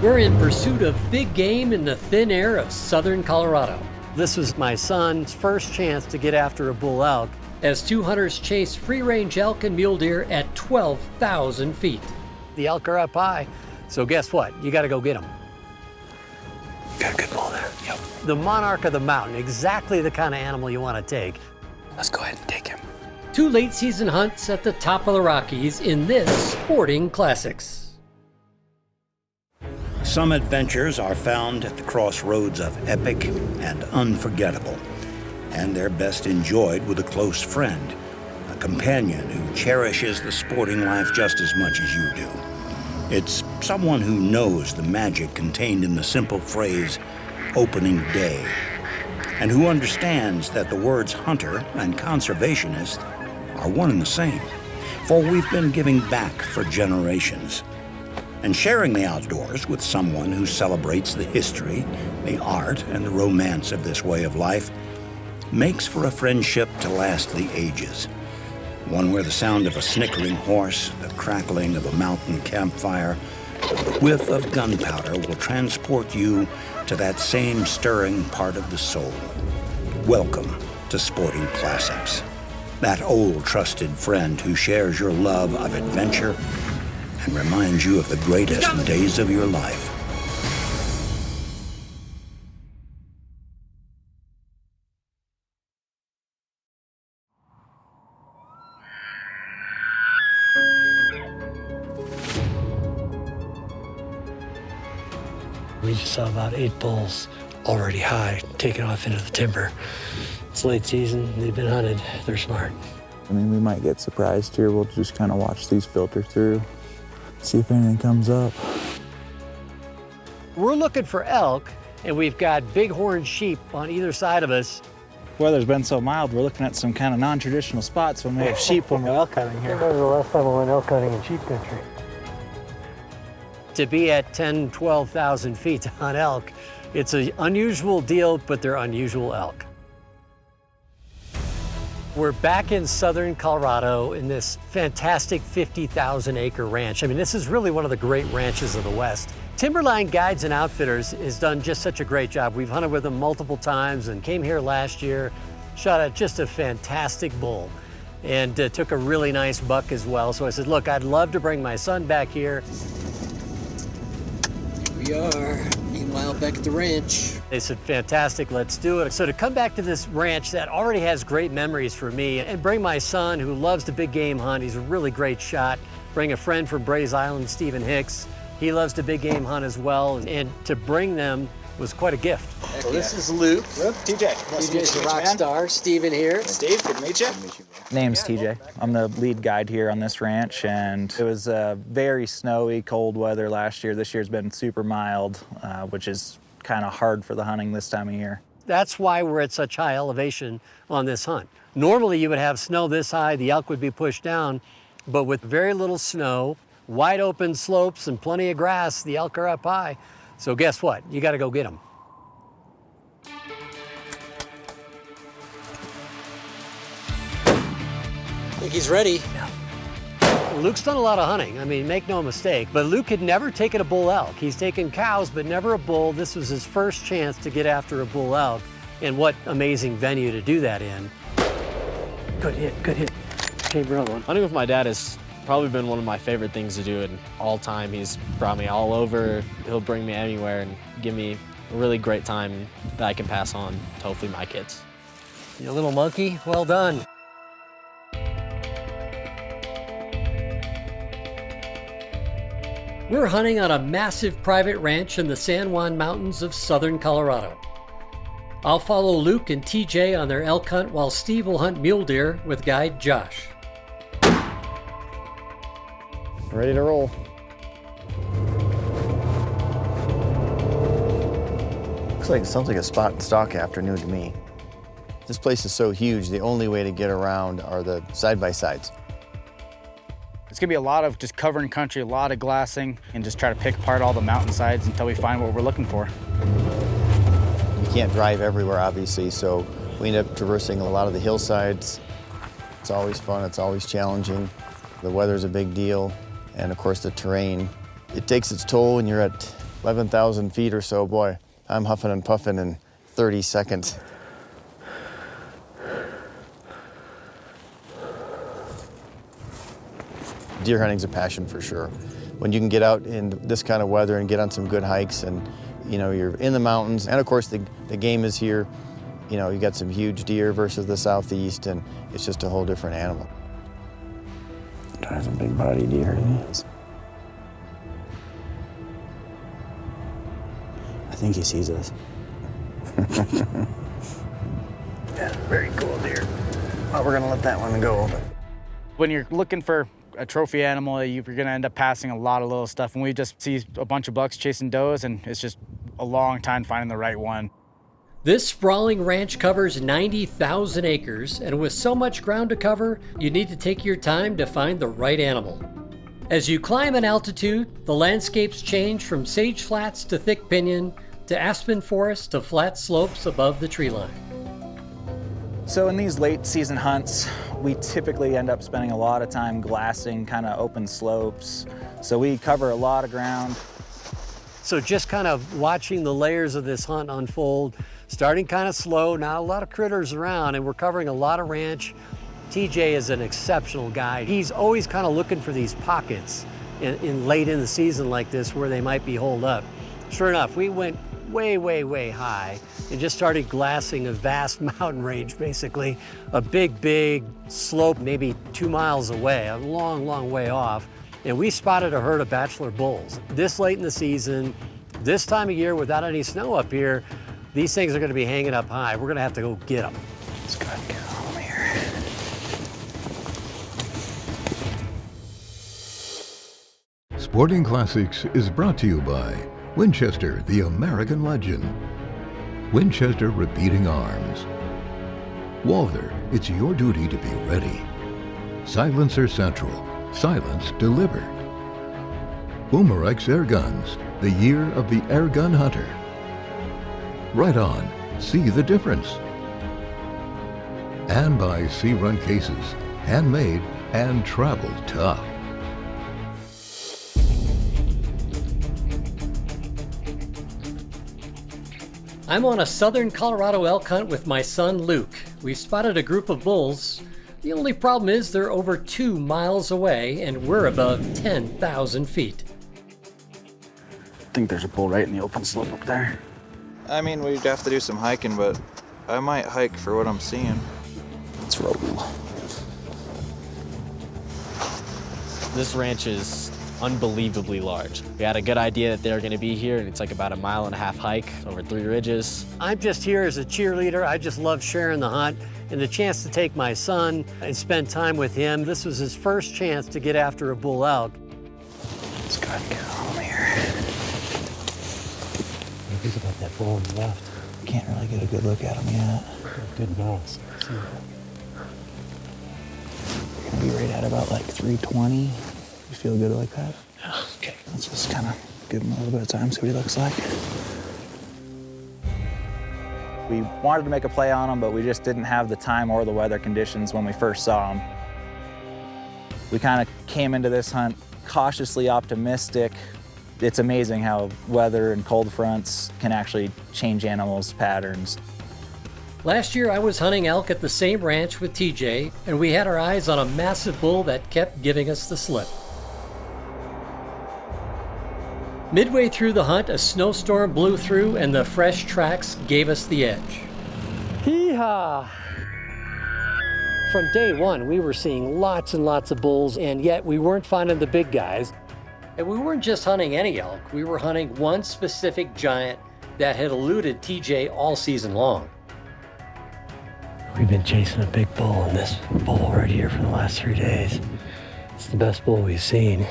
We're in pursuit of big game in the thin air of southern Colorado. This was my son's first chance to get after a bull elk as two hunters chase free-range elk and mule deer at 12,000 feet. The elk are up high, so guess what? You gotta go get them. Got a good bull there, yep. The monarch of the mountain, exactly the kind of animal you want to take. Let's go ahead and take him. Two late-season hunts at the top of the Rockies in this Sporting Classics. Some adventures are found at the crossroads of epic and unforgettable, and they're best enjoyed with a close friend, a companion who cherishes the sporting life just as much as you do. It's someone who knows the magic contained in the simple phrase, opening day, and who understands that the words hunter and conservationist are one and the same, for we've been giving back for generations. And sharing the outdoors with someone who celebrates the history, the art, and the romance of this way of life makes for a friendship to last the ages. One where the sound of a snickering horse, the crackling of a mountain campfire, the whiff of gunpowder will transport you to that same stirring part of the soul. Welcome to Sporting Classics. That old trusted friend who shares your love of adventure and reminds you of the greatest days of your life. We just saw about 8 bulls already high, taking off into the timber. It's late season, they've been hunted, they're smart. I mean, we might get surprised here. We'll just kind of watch these filter through, see if anything comes up. We're looking for elk, and we've got bighorn sheep on either side of us. Weather's been so mild, we're looking at some kind of non-traditional spots when we have sheep when we're elk hunting here. When was the last time we went elk hunting in sheep country? To be at 10, 12,000 feet to hunt elk, it's an unusual deal, but they're unusual elk. We're back in southern Colorado in this fantastic 50,000 acre ranch. I mean, this is really one of the great ranches of the West. Timberline Guides and Outfitters has done just such a great job. We've hunted with them multiple times and came here last year, shot at just a fantastic bull, and took a really nice buck as well. So I said, look, I'd love to bring my son back here. We are, meanwhile, back at the ranch. They said, fantastic, let's do it. So to come back to this ranch that already has great memories for me and bring my son who loves the big game hunt, he's a really great shot, bring a friend from Brays Island, Stephen Hicks, he loves the big game hunt as well, and to bring them was quite a gift. So this is Luke. Luke, TJ. TJ's a rock star. Steven here. Steve, good to meet you. Name's TJ. I'm the lead guide here on this ranch, and it was very snowy, cold weather last year. This year's been super mild, which is kind of hard for the hunting this time of year. That's why we're at such high elevation on this hunt. Normally you would have snow this high, the elk would be pushed down, but with very little snow, wide open slopes and plenty of grass, the elk are up high. So guess what? You gotta go get them. I think he's ready. Luke's done a lot of hunting. I mean, make no mistake, but Luke had never taken a bull elk. He's taken cows, but never a bull. This was his first chance to get after a bull elk, and what amazing venue to do that in. Good hit, good hit. Chamber on one. Hunting with my dad has probably been one of my favorite things to do in all time. He's brought me all over. He'll bring me anywhere and give me a really great time that I can pass on to hopefully my kids. You little monkey, well done. We're hunting on a massive private ranch in the San Juan Mountains of southern Colorado. I'll follow Luke and TJ on their elk hunt while Steve will hunt mule deer with guide Josh. Ready to roll. Sounds like a spot and stalk afternoon to me. This place is so huge, the only way to get around are the side-by-sides. It's gonna be a lot of just covering country, a lot of glassing, and just try to pick apart all the mountainsides until we find what we're looking for. You can't drive everywhere, obviously, so we end up traversing a lot of the hillsides. It's always fun, it's always challenging. The weather's a big deal, and of course the terrain. It takes its toll when you're at 11,000 feet or so, boy, I'm huffing and puffing in 30 seconds. Deer hunting's a passion for sure. When you can get out in this kind of weather and get on some good hikes and you're in the mountains, and of course the game is here. You got some huge deer versus the southeast, and it's just a whole different animal. There's some big body deer. I think he sees us. Yeah, very cool deer. Well, we're gonna let that one go. When you're looking for a trophy animal, you're gonna end up passing a lot of little stuff, and we just see a bunch of bucks chasing does, and it's just a long time finding the right one. This sprawling ranch covers 90,000 acres, and with so much ground to cover, you need to take your time to find the right animal. As you climb in altitude, the landscapes change from sage flats to thick pinyon, to aspen forest to flat slopes above the tree line. So in these late season hunts, we typically end up spending a lot of time glassing kind of open slopes. So we cover a lot of ground. So just kind of watching the layers of this hunt unfold, starting kind of slow, not a lot of critters around, and we're covering a lot of ranch. TJ is an exceptional guide. He's always kind of looking for these pockets in late in the season like this where they might be holed up. Sure enough, we went way, way, way high and just started glassing a vast mountain range, basically. A big, big slope, maybe 2 miles away, a long, long way off. And we spotted a herd of bachelor bulls. This late in the season, this time of year without any snow up here, these things are gonna be hanging up high. We're gonna have to go get them. Let's go ahead and get home here. Sporting Classics is brought to you by Winchester, the American legend. Winchester Repeating Arms. Walther, it's your duty to be ready. Silencer Central, silence delivered. Boomerex Air Guns, the year of the air gun hunter. Right on, see the difference. And by C-Run Cases, handmade and travel tough. I'm on a southern Colorado elk hunt with my son Luke. We've spotted a group of bulls. The only problem is they're over 2 miles away and we're above 10,000 feet. I think there's a bull right in the open slope up there. I mean, we'd have to do some hiking, but I might hike for what I'm seeing. Let's roll. This ranch is unbelievably large. We had a good idea that they were gonna be here, and it's like about a 1.5 mile hike over 3 ridges. I'm just here as a cheerleader. I just love sharing the hunt and the chance to take my son and spend time with him. This was his first chance to get after a bull elk. Let's go ahead and get home here. Think about that bull on the left. Can't really get a good look at him yet. Good nose. We're gonna be right at about like 320. You feel good like that? Okay. Let's just kind of give him a little bit of time, see what he looks like. We wanted to make a play on him, but we just didn't have the time or the weather conditions when we first saw him. We kind of came into this hunt cautiously optimistic. It's amazing how weather and cold fronts can actually change animals' patterns. Last year I was hunting elk at the same ranch with TJ, and we had our eyes on a massive bull that kept giving us the slip. Midway through the hunt, a snowstorm blew through and the fresh tracks gave us the edge. Hee-haw! From day one, we were seeing lots and lots of bulls, and yet we weren't finding the big guys. And we weren't just hunting any elk, we were hunting one specific giant that had eluded TJ all season long. We've been chasing a big bull, and this bull right here for the last 3 days. It's the best bull we've seen.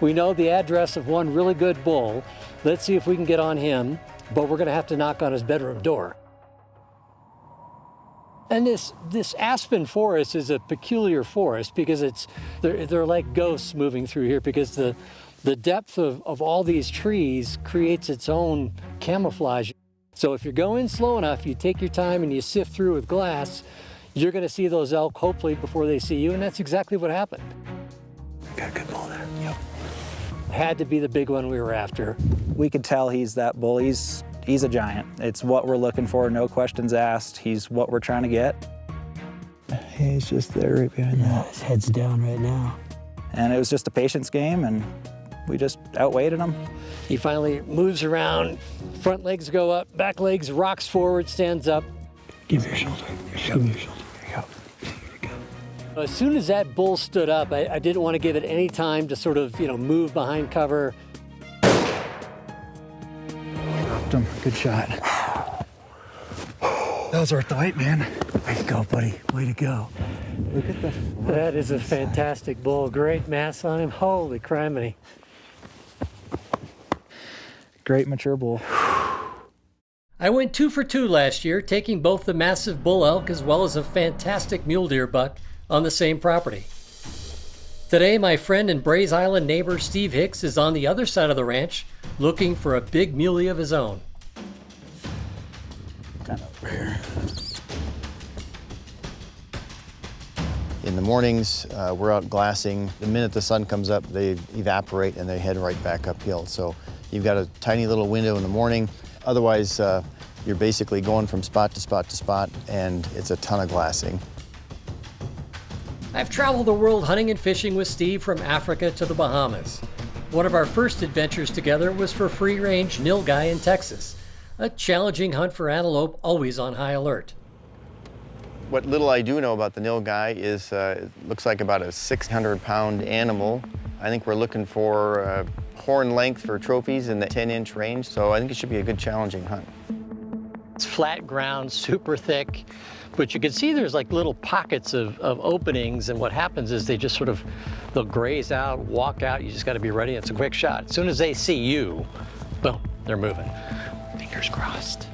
We know the address of one really good bull. Let's see if we can get on him, but we're gonna have to knock on his bedroom door. And this aspen forest is a peculiar forest because they're like ghosts moving through here because the depth of all these trees creates its own camouflage. So if you're going slow enough, you take your time and you sift through with glass, you're gonna see those elk hopefully before they see you, and that's exactly what happened. Got a good bull there. Yep. Had to be the big one we were after. We could tell he's that bull. He's a giant. It's what we're looking for, no questions asked. He's what we're trying to get. He's just there right behind that. His head's down right now. And it was just a patience game, and we just outweighted him. He finally moves around, front legs go up, back legs rocks forward, stands up. Give me your shoulder. Give me your shoulder. Here you go. As soon as that bull stood up, I didn't want to give it any time to sort of, move behind cover. Dropped him. Good shot. That was worth the wait, man. Way to go, buddy. Way to go. Look at the... That is a fantastic bull. Great mass on him. Holy criminy. Great mature bull. I went 2 for 2 last year, taking both the massive bull elk as well as a fantastic mule deer buck on the same property. Today, my friend and Brays Island neighbor Steve Hicks is on the other side of the ranch looking for a big muley of his own. Kind of over here. In the mornings, we're out glassing. The minute the sun comes up, they evaporate and they head right back uphill. So you've got a tiny little window in the morning. Otherwise, you're basically going from spot to spot to spot, and it's a ton of glassing. I've traveled the world hunting and fishing with Steve from Africa to the Bahamas. One of our first adventures together was for free-range nilgai in Texas, a challenging hunt for antelope always on high alert. What little I do know about the nilgai is it looks like about a 600-pound animal. I think we're looking for horn length for trophies in the 10-inch range, so I think it should be a good challenging hunt. It's flat ground, super thick, but you can see there's like little pockets of openings, and what happens is they just sort of, they'll graze out, walk out, you just gotta be ready. It's a quick shot. As soon as they see you, boom, they're moving. Fingers crossed.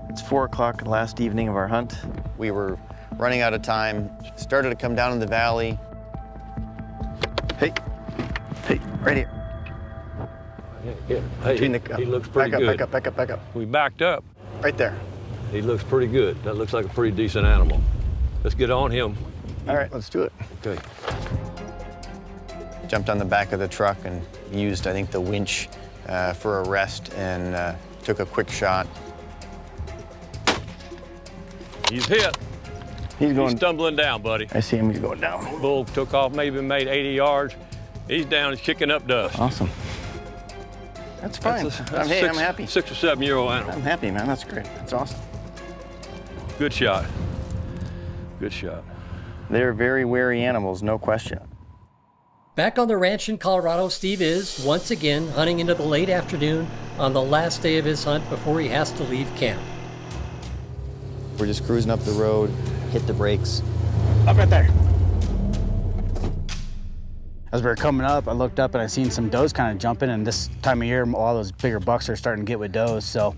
It's 4 o'clock last evening of our hunt. We were running out of time, started to come down in the valley. Hey, right here. Yeah. Hey, Between he looks pretty good. Back up. We backed up. Right there. He looks pretty good. That looks like a pretty decent animal. Let's get on him. All right, let's do it. Okay. Jumped on the back of the truck and used, I think, the winch for a rest and took a quick shot. He's hit. He's stumbling down, buddy. I see him, he's going down. Bull took off, maybe made 80 yards. He's down, he's kicking up dust. Awesome. That's fine. I'm happy. 6 or 7 year old animal. I'm happy, man. That's great. That's awesome. Good shot. Good shot. They're very wary animals, no question. Back on the ranch in Colorado, Steve is, once again, hunting into the late afternoon on the last day of his hunt before he has to leave camp. We're just cruising up the road, hit the brakes. Up right there. As we were coming up, I looked up and I seen some does kind of jumping, and this time of year, all those bigger bucks are starting to get with does, so.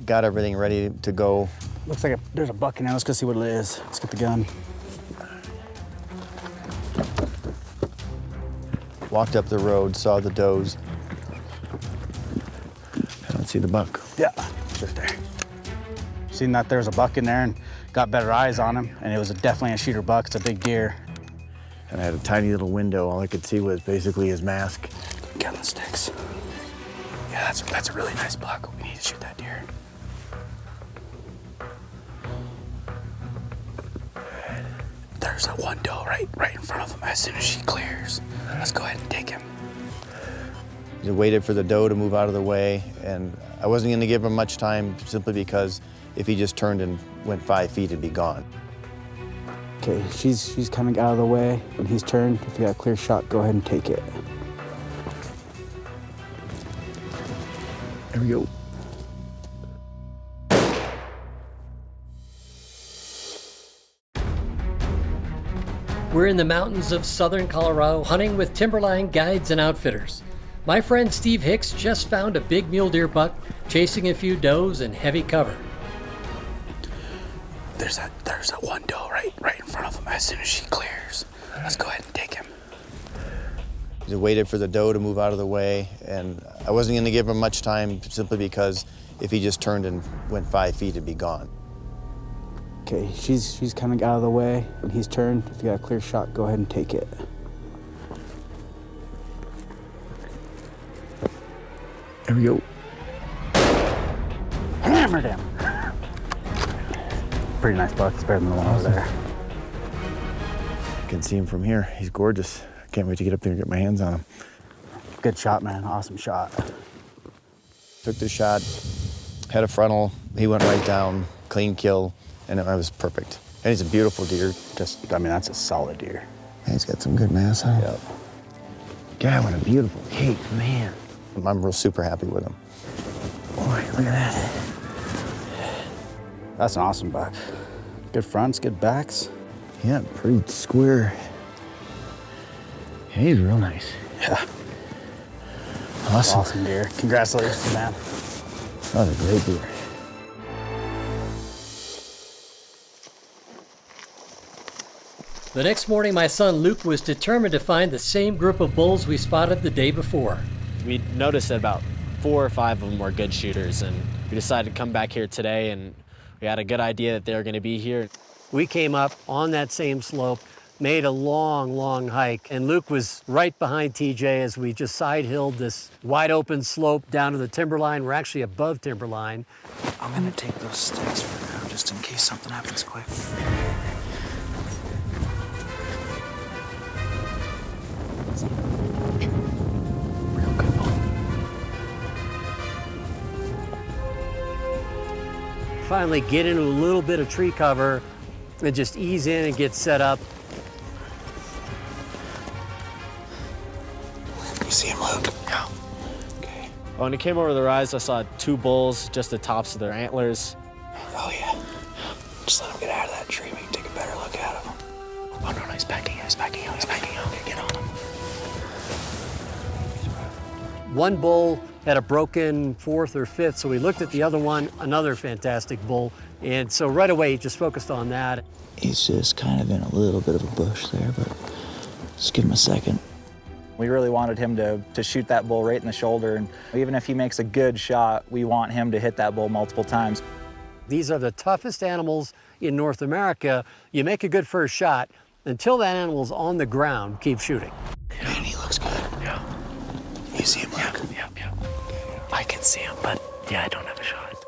Got everything ready to go. Looks like there's a buck in there. Let's go see what it is. Let's get the gun. Walked up the road, saw the does. I don't see the buck. Yeah, it's right there. Seen that there's a buck in there and got better eyes on him, and it was definitely a shooter buck. It's a big deer. And I had a tiny little window. All I could see was basically his mask. Get on the sticks. Yeah, that's a really nice buck. We need to shoot that deer. There's a one doe right in front of him. As soon as she clears, let's go ahead and take him. I waited for the doe to move out of the way, and I wasn't going to give him much time simply because if he just turned and went 5 feet, it'd be gone. Okay, she's coming out of the way. When he's turned, if you got a clear shot, go ahead and take it. There we go. We're in the mountains of southern Colorado hunting with timberline guides and outfitters. My friend Steve Hicks just found a big mule deer buck chasing a few does in heavy cover. There's a one doe right in front of him. As soon as she clears, let's go ahead and take him. I waited for the doe to move out of the way, and I wasn't going to give him much time simply because if he just turned and went 5 feet, it'd be gone. Okay, she's coming out of the way. When he's turned, if you got a clear shot, go ahead and take it. There we go. Hammered him. Pretty nice buck. It's better than the one over there. You can see him from here. He's gorgeous. I can't wait to get up there and get my hands on him. Good shot, man. Awesome shot. Took the shot, had a frontal. He went right down, clean kill, and it was perfect. And he's a beautiful deer. Just, I mean, that's a solid deer. Yeah, he's got some good mass on him. Yep. God, what a beautiful cake, man. I'm real super happy with him. Boy, look at that. That's an awesome buck. Good fronts, good backs. Yeah, pretty square. Yeah, he's real nice. Yeah. Awesome. Awesome deer. Congratulations, man. That was a great deer. The next morning, my son Luke was determined to find the same group of bulls we spotted the day before. We noticed that about 4 or 5 of them were good shooters, and we decided to come back here today, and we had a good idea that they were going to be here. We came up on that same slope, made a long, long hike, and Luke was right behind TJ as we just side-hilled this wide open slope down to the timberline. We're actually above timberline. I'm gonna take those sticks for now, just in case something happens quick. Real good bull. Finally get into a little bit of tree cover and just ease in and get set up. You see him, Luke? Yeah. Okay. When it came over the rise, I saw 2 bulls, just the tops of their antlers. Oh, yeah. Just let him get out of that tree. We can take a better look at him. Oh, no, he's backing out. He's backing out. He's backing out. Okay, get on him. One bull had a broken 4th or 5th, so we looked at the other one, another fantastic bull. And so right away, he just focused on that. He's just kind of in a little bit of a bush there, but just give him a second. We really wanted him to shoot that bull right in the shoulder, and even if he makes a good shot, we want him to hit that bull multiple times. These are the toughest animals in North America. You make a good first shot, until that animal's on the ground, keep shooting. Man, he looks good. Yeah. You see him, Luke? Yeah. I can see him, but yeah, I don't have a shot.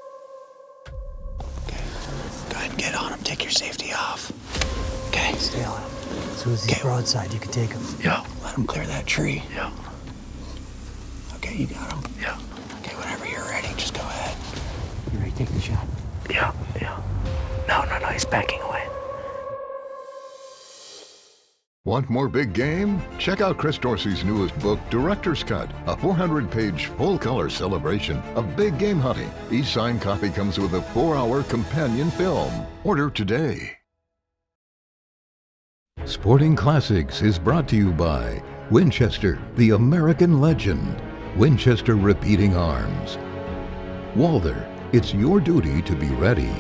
Okay. Go ahead and get on him. Take your safety off. Okay. Stay on him. As soon as he's broadside, you can take him. Yeah. Let him clear that tree. Yeah. Okay, you got him? Yeah. Okay, whenever you're ready, just go ahead. You ready to take the shot? Yeah. No, he's backing away. Want more big game? Check out Chris Dorsey's newest book, Director's Cut, a 400-page full-color celebration of big game hunting. Each signed copy comes with a 4-hour companion film. Order today. Sporting Classics is brought to you by Winchester, the American legend. Winchester Repeating Arms. Walther, it's your duty to be ready.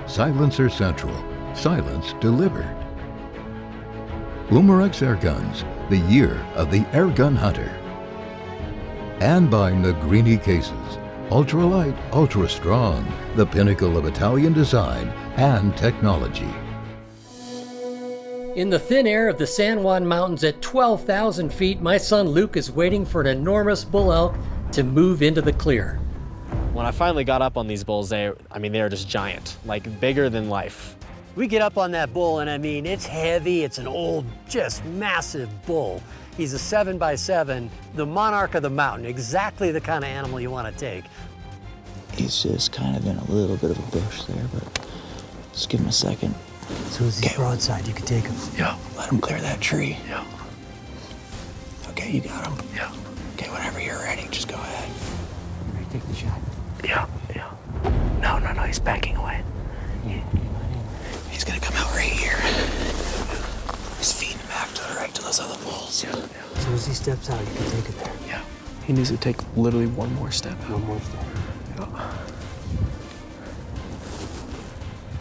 Silencer Central, silence delivered. Boomerex Air Guns, the year of the air gun hunter. And by Negrini Cases, ultralight, ultra strong, the pinnacle of Italian design and technology. In the thin air of the San Juan Mountains at 12,000 feet, my son Luke is waiting for an enormous bull elk to move into the clear. When I finally got up on these bulls, they were just giant, like bigger than life. We get up on that bull, and I mean, it's heavy. It's an old, just massive bull. He's a 7x7, the monarch of the mountain, exactly the kind of animal you want to take. He's just kind of in a little bit of a bush there, but just give him a second. As soon as he's broadside, you can take him. Yeah. Let him clear that tree. Yeah. Okay, you got him? Yeah. Okay, whenever you're ready, just go ahead. You ready to take the shot? Yeah. No, he's backing away. He's gonna come out right here. He's feeding back to the right to those other bulls. Yeah. As soon as he steps out, you can take him there. Yeah. He needs to take literally one more step. One more step.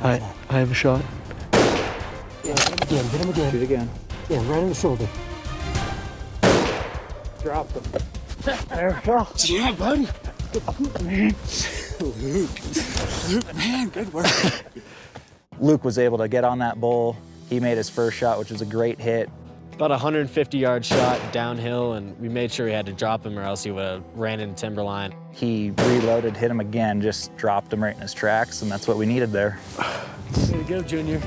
Yeah. I have a shot. Yeah, get him again. Shoot again. Yeah, right in the shoulder. Drop him. There we go. Yeah, buddy. Man. Luke, man, good work. Luke was able to get on that bull. He made his first shot, which was a great hit. About a 150-yard shot downhill, and we made sure we had to drop him or else he would have ran into timberline. He reloaded, hit him again, just dropped him right in his tracks, and that's what we needed there. Way to go, Junior.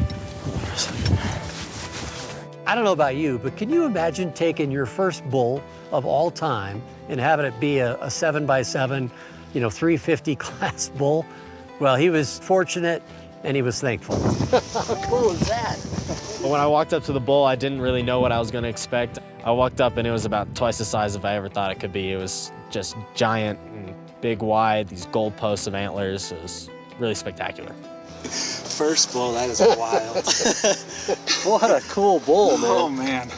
I don't know about you, but can you imagine taking your first bull of all time and having it be a 7x7, 350 class bull? Well, he was fortunate and he was thankful. How cool is that? When I walked up to the bull, I didn't really know what I was going to expect. I walked up and it was about twice the size of I ever thought it could be. It was just giant and big, wide, these gold posts of antlers. It was really spectacular. First bull, that is wild. What a cool bull, man. Oh, man.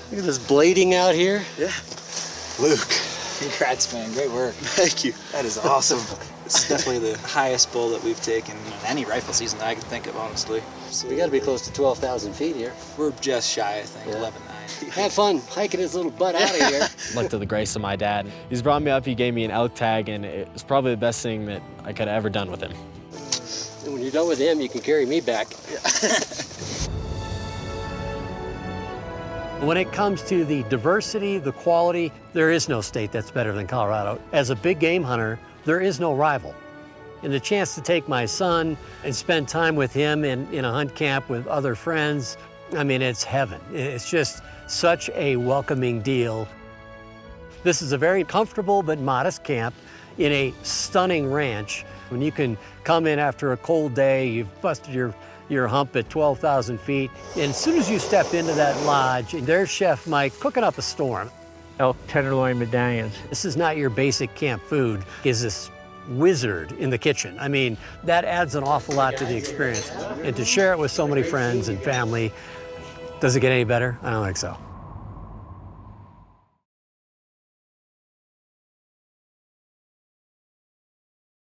Look at this blading out here. Yeah. Luke, congrats, man. Great work. Thank you. That is awesome. It's definitely the highest bull that we've taken in any rifle season that I can think of, honestly. So we got to be close to 12,000 feet here. We're just shy, I think, 11.9. Have fun hiking his little butt out of here. Luck to the grace of my dad. He's brought me up, he gave me an elk tag, and it was probably the best thing that I could have ever done with him. And when you're done with him, you can carry me back. When it comes to the diversity, the quality, there is no state that's better than Colorado. As a big game hunter, there is no rival. And the chance to take my son and spend time with him in a hunt camp with other friends, I mean, it's heaven. It's just such a welcoming deal. This is a very comfortable but modest camp in a stunning ranch. When you can come in after a cold day, you've busted your hump at 12,000 feet, and as soon as you step into that lodge, there's Chef Mike cooking up a storm. Elk tenderloin medallions. This is not your basic camp food. Is this wizard in the kitchen? I mean, that adds an awful lot to the experience. And to share it with so many friends and family, does it get any better? I don't think so.